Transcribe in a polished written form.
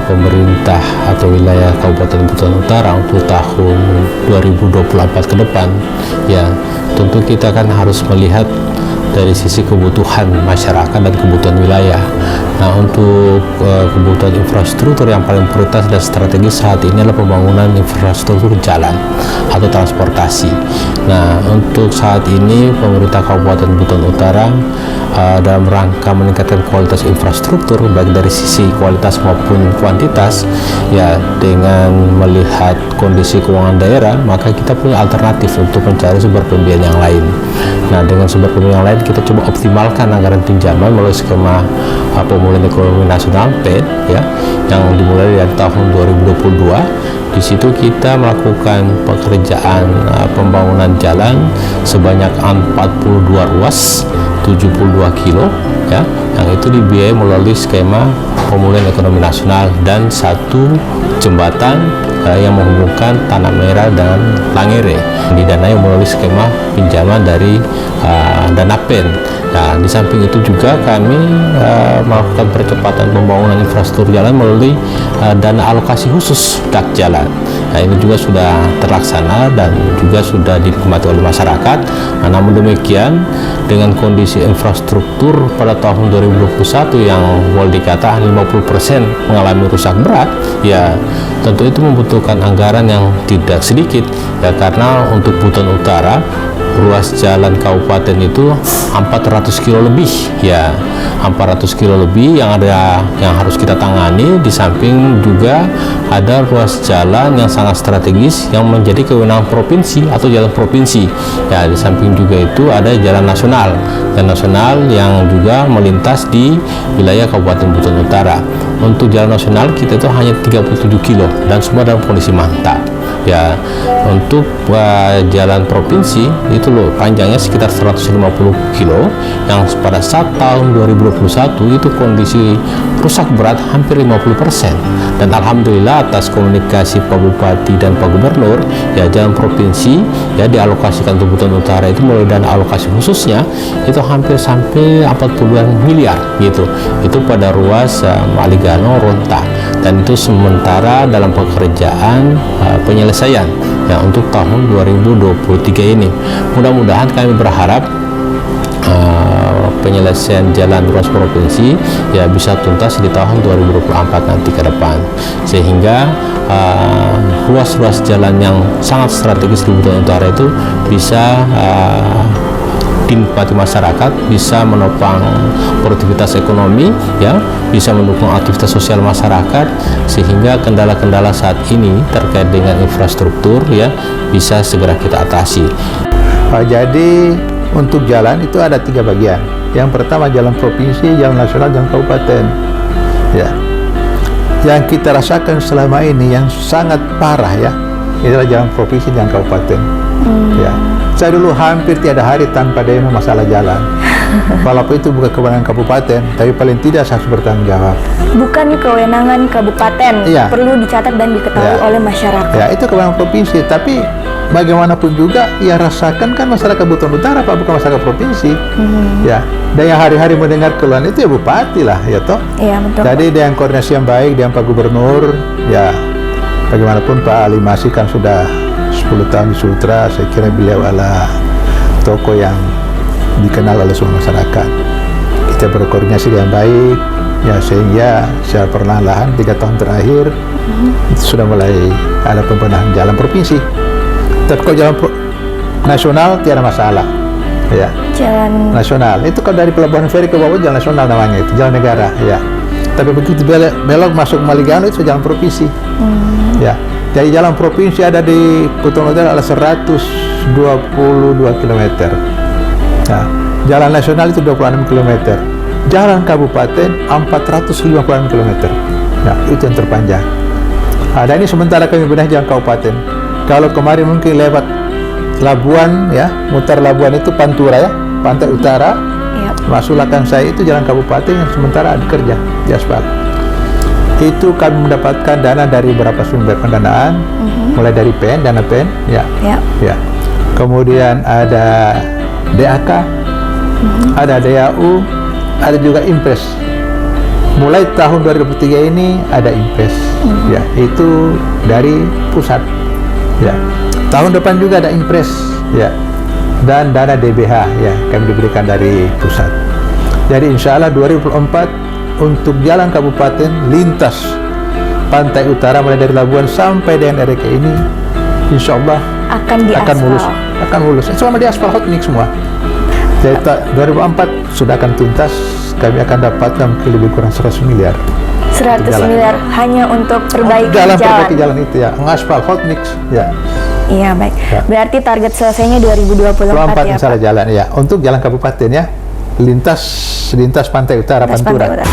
pemerintah atau wilayah Kabupaten Buton Utara untuk tahun 2024 ke depan, ya tentu kita kan harus melihat dari sisi kebutuhan masyarakat dan kebutuhan wilayah. Nah, untuk kebutuhan infrastruktur yang paling prioritas dan strategis saat ini adalah pembangunan infrastruktur jalan atau transportasi. Nah, untuk saat ini pemerintah Kabupaten Buton Utara dalam rangka meningkatkan kualitas infrastruktur baik dari sisi kualitas maupun kuantitas, ya dengan melihat kondisi keuangan daerah, maka kita punya alternatif untuk mencari sumber pembiayaan yang lain. Nah, dengan sumber pembiayaan yang lain kita coba optimalkan anggaran pinjaman melalui skema pemulihan ekonomi nasional PEN, ya, yang dimulai dari tahun 2022. Di situ kita melakukan pekerjaan pembangunan jalan sebanyak 42 ruas 72 kilo, ya, yang itu dibiayai melalui skema pemulihan ekonomi nasional dan satu jembatan yang menghubungkan Tanah Merah dan Langere didanai melalui skema pinjaman dari dana PEN. Nah, di samping itu juga kami melakukan percepatan pembangunan infrastruktur jalan melalui dana alokasi khusus DAK jalan. Nah, ini juga sudah terlaksana dan juga sudah dinikmati oleh masyarakat. Nah, namun demikian, dengan kondisi infrastruktur pada tahun 2021 yang boleh dikatakan 50% mengalami rusak berat, ya tentu itu membutuhkan anggaran yang tidak sedikit, ya karena untuk Buton Utara ruas jalan kabupaten itu 400 kilo lebih, ya 400 kilo lebih yang harus kita tangani. Di samping juga ada ruas jalan yang sangat strategis yang menjadi kewenangan provinsi atau jalan provinsi, ya di samping juga itu ada jalan nasional yang juga melintas di wilayah Kabupaten Buton Utara. Untuk jalan nasional kita itu hanya 37 kilo dan semua dalam kondisi mantap, ya. Untuk jalan provinsi itu loh panjangnya sekitar 150 kilo yang pada saat tahun 2021 itu kondisi rusak berat hampir 50%. Dan alhamdulillah atas komunikasi Pak Bupati dan Pak Gubernur, ya jalan provinsi ya dialokasikan untuk Buton Utara itu melalui dana alokasi khususnya itu hampir sampai 40-an miliar gitu. Itu pada ruas Maligano Ronta, dan itu sementara dalam pekerjaan penyelesaian ya untuk tahun 2023 ini. Mudah-mudahan kami berharap penyelesaian jalan ruas provinsi ya bisa tuntas di tahun 2024 nanti ke depan, sehingga ruas-ruas jalan yang sangat strategis di Buton Utara itu bisa dinikmati masyarakat, bisa menopang produktivitas ekonomi, ya, bisa mendukung aktivitas sosial masyarakat, sehingga kendala-kendala saat ini terkait dengan infrastruktur ya bisa segera kita atasi. Jadi untuk jalan itu ada 3 bagian. Yang pertama jalan provinsi, jalan nasional, jalan kabupaten. Ya, yang kita rasakan selama ini yang sangat parah ya, itulah jalan provinsi dan kabupaten. Ya, saya dulu hampir tiada hari tanpa demo masalah jalan. Walaupun itu bukan kewenangan kabupaten, tapi paling tidak saya harus bertanggung jawab. Bukan kewenangan kabupaten, ya, perlu dicatat dan diketahui oleh masyarakat. Ya, itu kewenangan provinsi, tapi bagaimanapun juga yang rasakan kan masyarakat Buton Utara, Pak, bukan masyarakat provinsi. Ya, dan yang hari-hari mendengar keluhan itu ya bupati lah, ya toh. Iya, betul. Jadi dengan koordinasi yang baik dengan Pak Gubernur, ya bagaimanapun Pak Ali Masih kan sudah 10 tahun di Sultra, saya kira beliau adalah tokoh yang dikenal oleh semua masyarakat. Kita berkoordinasi dengan baik, ya sehingga secara perlahan-lahan 3 tahun terakhir itu sudah mulai ada pembenahan jalan provinsi. Tapi kalau jalan nasional tiada masalah, ya. Jalan nasional itu kalau dari Pelabuhan Feri ke bawah jalan nasional namanya, itu jalan negara, ya. Tapi begitu belok masuk Maligano itu jalan provinsi, ya. Jadi jalan provinsi ada di Buton Utara adalah 122 km. Nah, jalan nasional itu 26 km. Jalan kabupaten 456 km. Nah, itu yang terpanjang. Dan ini sementara kami benahi jalan kabupaten. Kalau kemarin mungkin lewat Labuan ya, mutar Labuan itu Pantura ya, Pantai Utara. Masuk Lakang Saya itu jalan kabupaten yang sementara ada kerja di aspal. Itu kami mendapatkan dana dari beberapa sumber pendanaan, mulai dari PEN, dana PEN, ya. Kemudian ada DAK, ada DAU, ada juga Impres. mulai tahun 2023 ini ada impres, ya, itu dari pusat, ya. Tahun depan juga ada impres, ya, dan dana DBH, ya, kami diberikan dari pusat. Jadi insya Allah 2024 untuk jalan kabupaten lintas pantai utara mulai dari Labuan sampai dengan RK ini, insya Allah akan mulus, diaspal. selama di aspal hot mix semua. Jadi 2024 sudah akan tuntas, kami akan dapatkan mungkin lebih kurang 100 miliar. 100 miliar hanya untuk perbaikan perbaiki jalan itu, ya, ngaspal hot mix, ya. Iya, baik. Ya. Berarti target selesainya 2024 ya, misalnya Pak? jalan, ya, untuk jalan kabupaten, ya, lintas pantai utara Lintas Pantura. Pantai Utara.